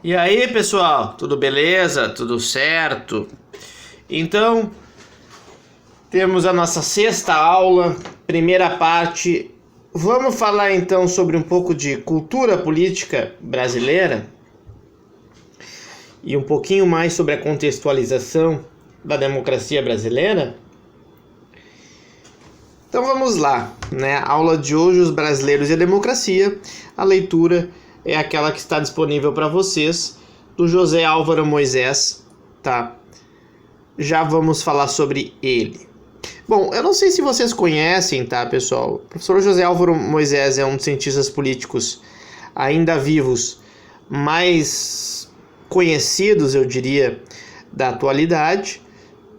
E aí, pessoal, tudo beleza? Tudo certo? Então, temos a nossa sexta aula, primeira parte. Vamos falar então sobre um pouco de cultura política brasileira e um pouquinho mais sobre a contextualização da democracia brasileira. Então vamos lá, né? A aula de hoje, os brasileiros e a democracia. A leitura é aquela que está disponível para vocês, do José Álvaro Moisés, tá? Já vamos falar sobre ele. Bom, eu não sei se vocês conhecem, tá, pessoal? O professor José Álvaro Moisés é um dos cientistas políticos ainda vivos mais conhecidos, eu diria, da atualidade,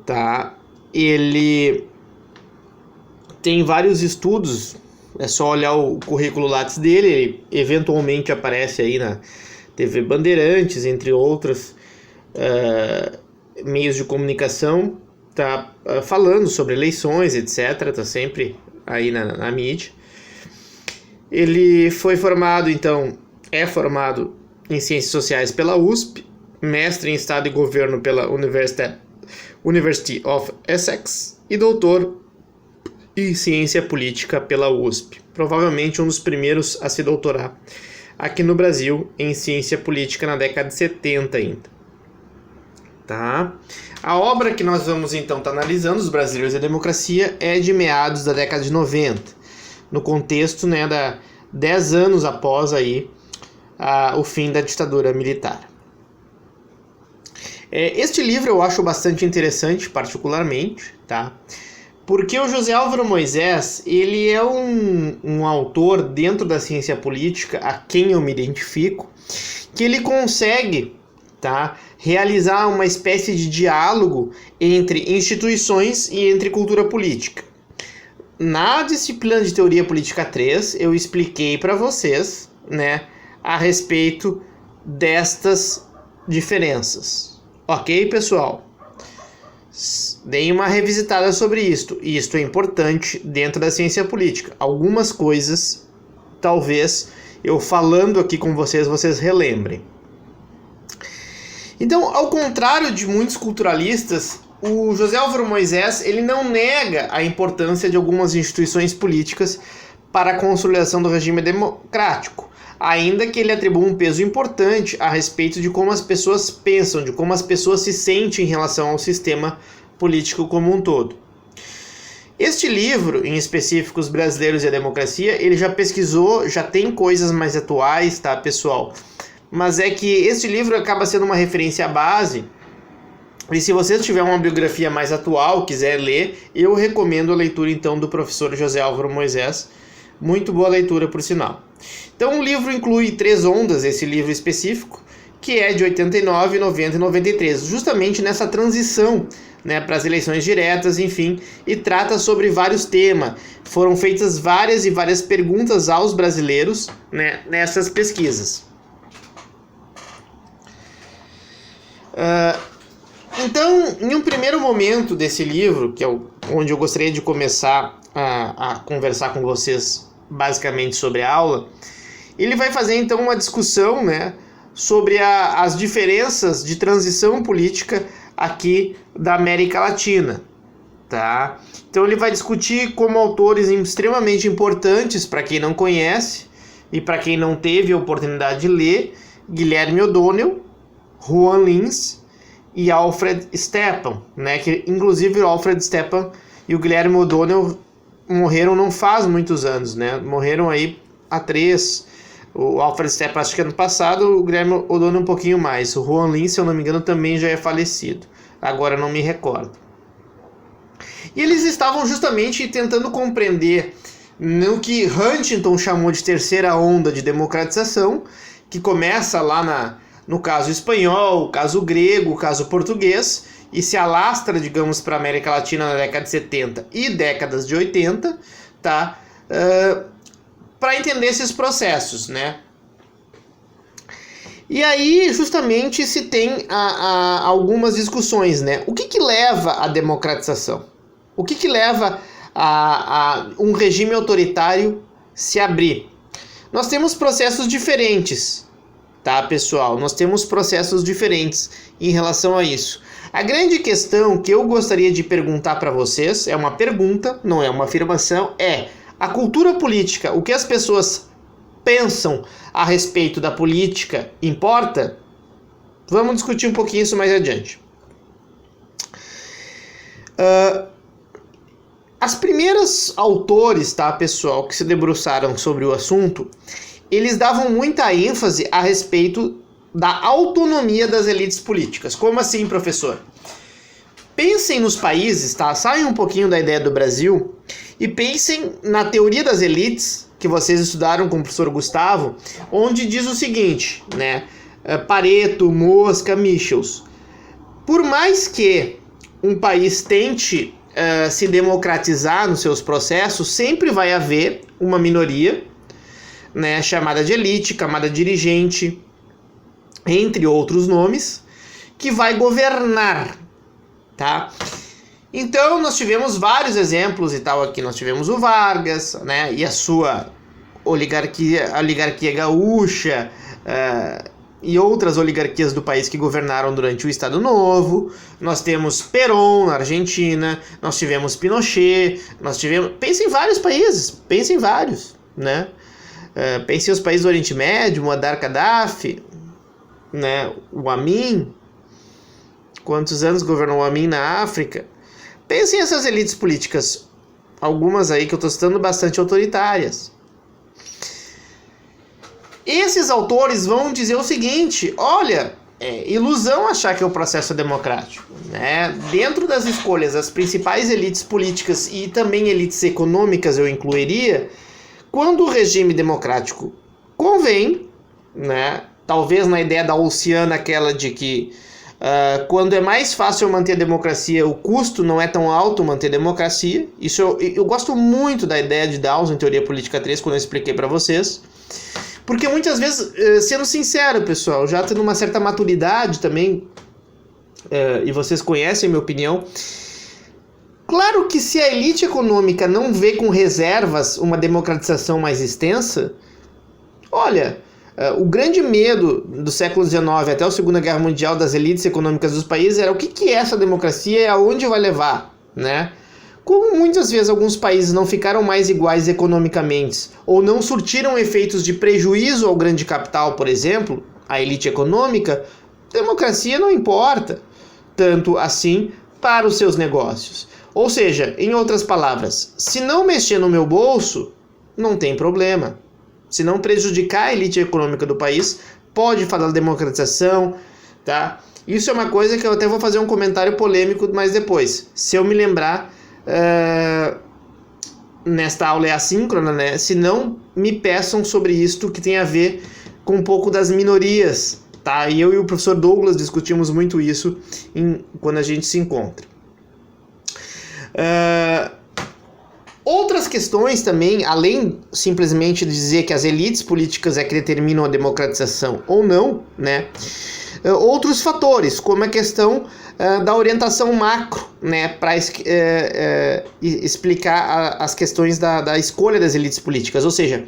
tá? Ele tem vários estudos, é só olhar o currículo Lattes dele, ele eventualmente aparece aí na TV Bandeirantes, entre outros meios de comunicação, tá falando sobre eleições, etc, tá sempre aí na mídia. Ele foi formado, então, é formado em Ciências Sociais pela USP, mestre em Estado e Governo pela University of Essex e doutor em Ciência Política pela USP. Provavelmente um dos primeiros a se doutorar aqui no Brasil em Ciência Política na década de 70 ainda. Tá? A obra que nós vamos então estar analisando, Os Brasileiros e a Democracia, é de meados da década de 90, no contexto, né, da 10 anos após aí, o fim da ditadura militar. Este livro eu acho bastante interessante, particularmente, tá? Porque o José Álvaro Moisés, ele é um autor dentro da ciência política, a quem eu me identifico, que ele consegue, tá, realizar uma espécie de diálogo entre instituições e entre cultura política. Na disciplina de Teoria Política 3, eu expliquei para vocês, né, a respeito destas diferenças. Ok, pessoal? Deem uma revisitada sobre isto. Isto é importante dentro da ciência política. Algumas coisas, talvez, eu falando aqui com vocês relembrem. Então, ao contrário de muitos culturalistas, o José Álvaro Moisés, ele não nega a importância de algumas instituições políticas para a consolidação do regime democrático, ainda que ele atribua um peso importante a respeito de como as pessoas pensam, de como as pessoas se sentem em relação ao sistema político como um todo. Este livro, em específico, Os Brasileiros e a Democracia, ele já pesquisou, já tem coisas mais atuais, tá, pessoal? Mas é que este livro acaba sendo uma referência base, e se você tiver uma biografia mais atual, quiser ler, eu recomendo a leitura, então, do professor José Álvaro Moisés. Muito boa leitura, por sinal. Então o livro inclui 3 ondas, esse livro específico, que é de 89, 90 e 93, justamente nessa transição, né, para as eleições diretas, enfim, e trata sobre vários temas. Foram feitas várias perguntas aos brasileiros, né, nessas pesquisas. Então, em um primeiro momento desse livro, que é onde eu gostaria de começar a conversar com vocês basicamente sobre a aula, ele vai fazer então uma discussão, né, sobre as diferenças de transição política aqui da América Latina, tá? Então ele vai discutir como autores extremamente importantes para quem não conhece e para quem não teve a oportunidade de ler, Guilherme O'Donnell, Juan Lins e Alfred Stepan, né? Que inclusive o Alfred Stepan e o Guilherme O'Donnell morreram não faz muitos anos, né? Morreram aí há 3. O Alfred Stepan acho que ano passado, o Guilherme O'Donnell um pouquinho mais. O Juan Lins, se eu não me engano, também já é falecido. Agora não me recordo. E eles estavam justamente tentando compreender no que Huntington chamou de terceira onda de democratização, que começa lá no caso espanhol, o caso grego, o caso português, e se alastra, digamos, para a América Latina na década de 70 e décadas de 80, tá? Para entender esses processos, né? E aí, justamente, se tem algumas discussões, né? O que leva à democratização? O que leva a um regime autoritário se abrir? Nós temos processos diferentes, tá, pessoal? Nós temos processos diferentes em relação a isso. A grande questão que eu gostaria de perguntar para vocês, é uma pergunta, não é uma afirmação, é a cultura política, o que as pessoas pensam a respeito da política importa? Vamos discutir um pouquinho isso mais adiante. As primeiras autores, tá, pessoal, que se debruçaram sobre o assunto, eles davam muita ênfase a respeito da autonomia das elites políticas. Como assim, professor? Pensem nos países, tá? Saiam um pouquinho da ideia do Brasil e pensem na teoria das elites, que vocês estudaram com o professor Gustavo, onde diz o seguinte, né? Pareto, Mosca, Michels. Por mais que um país tente se democratizar nos seus processos, sempre vai haver uma minoria, né, chamada de elite, camada dirigente, entre outros nomes, que vai governar, tá? Então nós tivemos vários exemplos e tal aqui. Nós tivemos o Vargas, né, e a sua oligarquia, a oligarquia gaúcha, e outras oligarquias do país que governaram durante o Estado Novo. Nós temos Perón na Argentina, nós tivemos Pinochet, nós tivemos... Pense em vários países, pense em vários, né? Pense nos países do Oriente Médio, Muammar Gaddafi, né? O Amin, quantos anos governou o Amin na África? Pense nessas elites políticas, algumas aí que eu estou citando bastante autoritárias. Esses autores vão dizer o seguinte: olha, é ilusão achar que o processo é democrático, né? Dentro das escolhas, as principais elites políticas e também elites econômicas eu incluiria, quando o regime democrático convém, né? Talvez na ideia da Ossiana, aquela de que quando é mais fácil manter a democracia, o custo não é tão alto manter a democracia. Isso eu gosto muito da ideia de Dawes em Teoria Política 3, quando eu expliquei para vocês. Porque muitas vezes, sendo sincero, pessoal, já tendo uma certa maturidade também, e vocês conhecem a minha opinião, claro que se a elite econômica não vê com reservas uma democratização mais extensa, olha, o grande medo do século XIX até a Segunda Guerra Mundial das elites econômicas dos países era o que é essa democracia e aonde vai levar, né? Como muitas vezes alguns países não ficaram mais iguais economicamente ou não surtiram efeitos de prejuízo ao grande capital, por exemplo, a elite econômica, democracia não importa tanto assim para os seus negócios. Ou seja, em outras palavras, se não mexer no meu bolso, não tem problema. Se não prejudicar a elite econômica do país, pode falar democratização, tá? Isso é uma coisa que eu até vou fazer um comentário polêmico mais depois, se eu me lembrar. Nesta aula é assíncrona, né? Se não, me peçam sobre isto que tem a ver com um pouco das minorias, tá? E eu e o professor Douglas discutimos muito isso quando a gente se encontra. Outras questões também, além simplesmente de dizer que as elites políticas é que determinam a democratização ou não, né? Outros fatores, como a questão da orientação macro, né, para explicar as questões da escolha das elites políticas. Ou seja,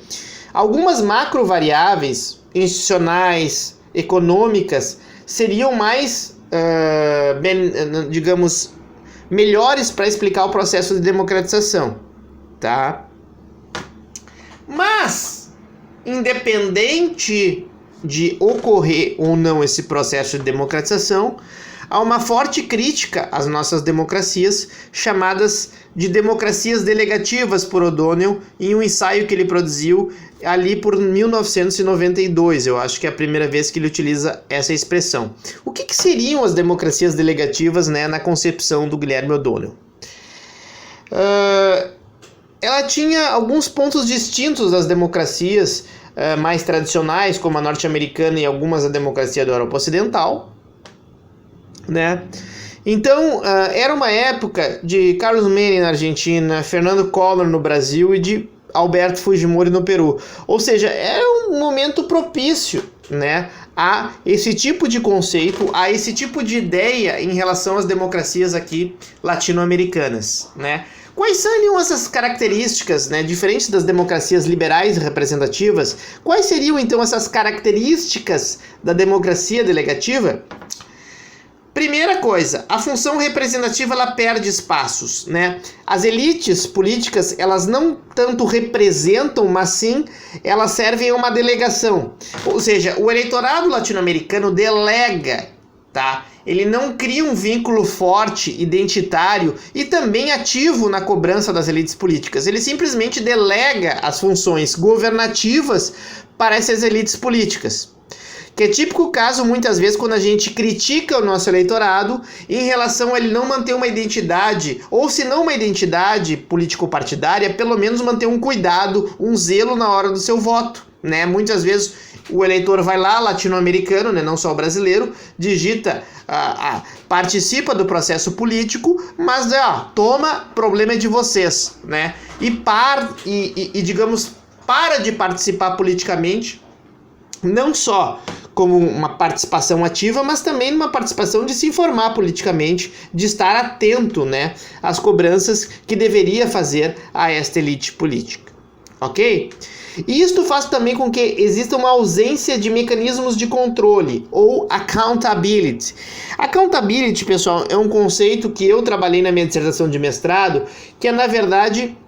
algumas macro variáveis institucionais, econômicas, seriam mais, digamos, melhores para explicar o processo de democratização, tá? Mas, independente de ocorrer ou não esse processo de democratização, há uma forte crítica às nossas democracias, chamadas de democracias delegativas por O'Donnell, em um ensaio que ele produziu ali por 1992. Eu acho que é a primeira vez que ele utiliza essa expressão. O que seriam as democracias delegativas, né, na concepção do Guilherme O'Donnell? Ela tinha alguns pontos distintos das democracias mais tradicionais, como a norte-americana e algumas da democracia da Europa Ocidental, né? Então, era uma época de Carlos Menem na Argentina, Fernando Collor no Brasil e de Alberto Fujimori no Peru. Ou seja, era um momento propício, né, a esse tipo de conceito, a esse tipo de ideia em relação às democracias aqui latino-americanas, né? Quais seriam essas características, né, diferentes das democracias liberais e representativas? Quais seriam, então, essas características da democracia delegativa? Primeira coisa, a função representativa ela perde espaços, né? As elites políticas, elas não tanto representam, mas sim elas servem a uma delegação. Ou seja, o eleitorado latino-americano delega, tá? Ele não cria um vínculo forte, identitário e também ativo na cobrança das elites políticas. Ele simplesmente delega as funções governativas para essas elites políticas. Que é típico caso, muitas vezes, quando a gente critica o nosso eleitorado em relação a ele não manter uma identidade, ou se não uma identidade político-partidária, pelo menos manter um cuidado, um zelo na hora do seu voto, né? Muitas vezes o eleitor vai lá, latino-americano, né, não só o brasileiro, digita, participa do processo político, mas, toma, problema é de vocês, né? Digamos, para de participar politicamente, não só como uma participação ativa, mas também uma participação de se informar politicamente, de estar atento, né, às cobranças que deveria fazer a esta elite política, ok? E isto faz também com que exista uma ausência de mecanismos de controle, ou accountability. Accountability, pessoal, é um conceito que eu trabalhei na minha dissertação de mestrado, que é, na verdade,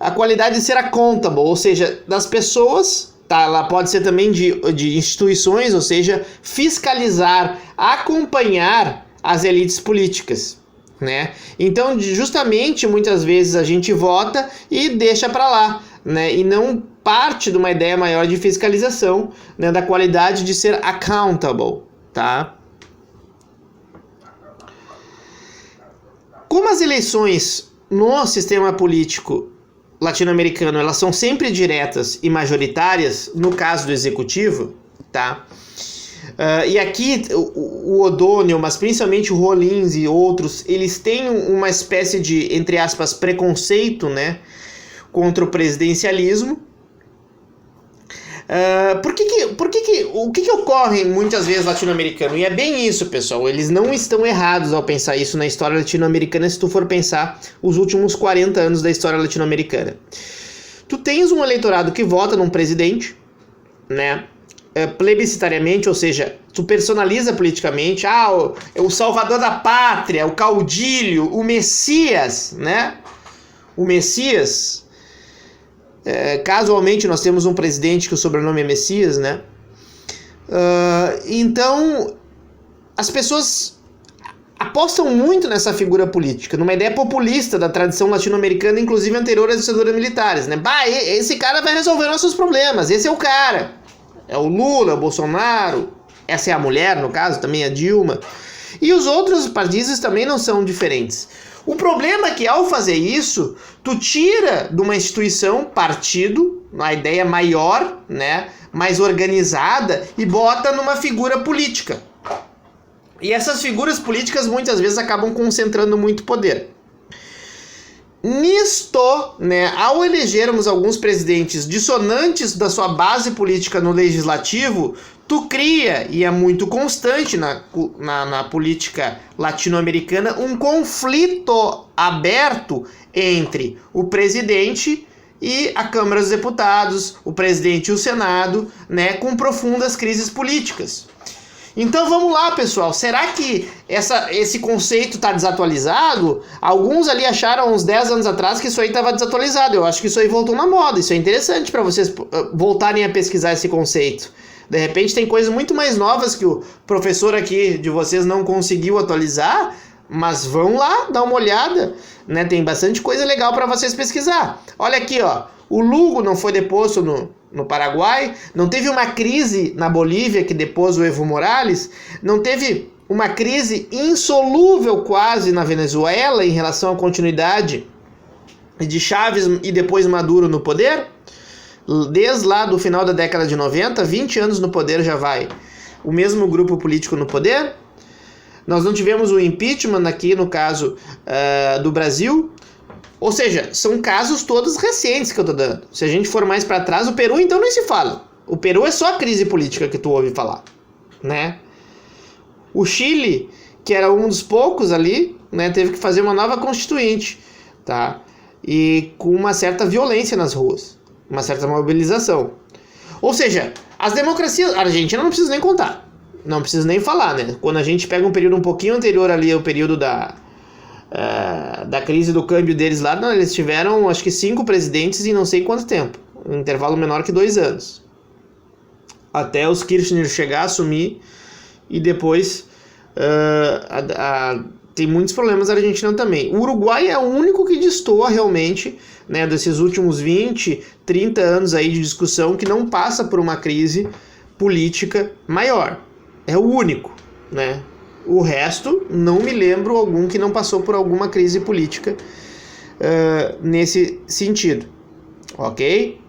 a qualidade de ser accountable, ou seja, das pessoas, tá? Ela pode ser também de instituições, ou seja, fiscalizar, acompanhar as elites políticas, né? Então, justamente, muitas vezes a gente vota e deixa para lá, né? E não parte de uma ideia maior de fiscalização, né? Da qualidade de ser accountable, tá? Como as eleições no sistema político latino-americano, elas são sempre diretas e majoritárias, no caso do executivo, tá? E aqui o O'Donnell, mas principalmente o Rollins e outros, eles têm uma espécie de, entre aspas, preconceito, né, contra o presidencialismo. O que ocorre muitas vezes latino-americano? E é bem isso, pessoal. Eles não estão errados ao pensar isso na história latino-americana, se tu for pensar os últimos 40 anos da história latino-americana. Tu tens um eleitorado que vota num presidente, né? Plebiscitariamente, ou seja, tu personaliza politicamente, o salvador da pátria, o caudilho, o Messias, né? O Messias. Casualmente nós temos um presidente que o sobrenome é Messias, né? Então as pessoas apostam muito nessa figura política, numa ideia populista da tradição latino-americana, inclusive anterior às ditaduras militares, né? Esse cara vai resolver nossos problemas, esse é o cara. É o Lula, o Bolsonaro, essa é a mulher, no caso, também a Dilma. E os outros países também não são diferentes. O problema é que ao fazer isso, tu tira de uma instituição, partido, uma ideia maior, né, mais organizada, e bota numa figura política. E essas figuras políticas muitas vezes acabam concentrando muito poder. Nisto, né, ao elegermos alguns presidentes dissonantes da sua base política no legislativo, tu cria, e é muito constante na política latino-americana, um conflito aberto entre o presidente e a Câmara dos Deputados, o presidente e o Senado, né, com profundas crises políticas. Então vamos lá, pessoal, será que esse conceito está desatualizado? Alguns ali acharam uns 10 anos atrás que isso aí estava desatualizado. Eu acho que isso aí voltou na moda. Isso é interessante para vocês voltarem a pesquisar esse conceito. De repente tem coisas muito mais novas que o professor aqui de vocês não conseguiu atualizar, mas vão lá dar uma olhada, né? Tem bastante coisa legal para vocês pesquisar. Olha aqui, ó, o Lugo não foi deposto no Paraguai, não teve uma crise na Bolívia que depôs o Evo Morales, não teve uma crise insolúvel quase na Venezuela em relação à continuidade de Chávez e depois Maduro no poder? Desde lá do final da década de 90, 20 anos no poder já vai o mesmo grupo político no poder. Nós não tivemos o impeachment aqui no caso do Brasil. Ou seja, são casos todos recentes que eu tô dando. Se a gente for mais para trás, o Peru então nem se fala. O Peru é só a crise política que tu ouve falar, né? O Chile, que era um dos poucos ali, né, teve que fazer uma nova constituinte, tá? E com uma certa violência nas ruas, uma certa mobilização. Ou seja, as democracias, a Argentina não precisa nem contar, não precisa nem falar, né? Quando a gente pega um período um pouquinho anterior ali, o período da crise do câmbio deles lá, não, eles tiveram acho que 5 presidentes em não sei quanto tempo, um intervalo menor que 2 anos. Até os Kirchner chegar a assumir e depois tem muitos problemas na Argentina também. O Uruguai é o único que destoa realmente, né, desses últimos 20, 30 anos aí de discussão que não passa por uma crise política maior. É o único, né? O resto, não me lembro algum que não passou por alguma crise política nesse sentido. Ok?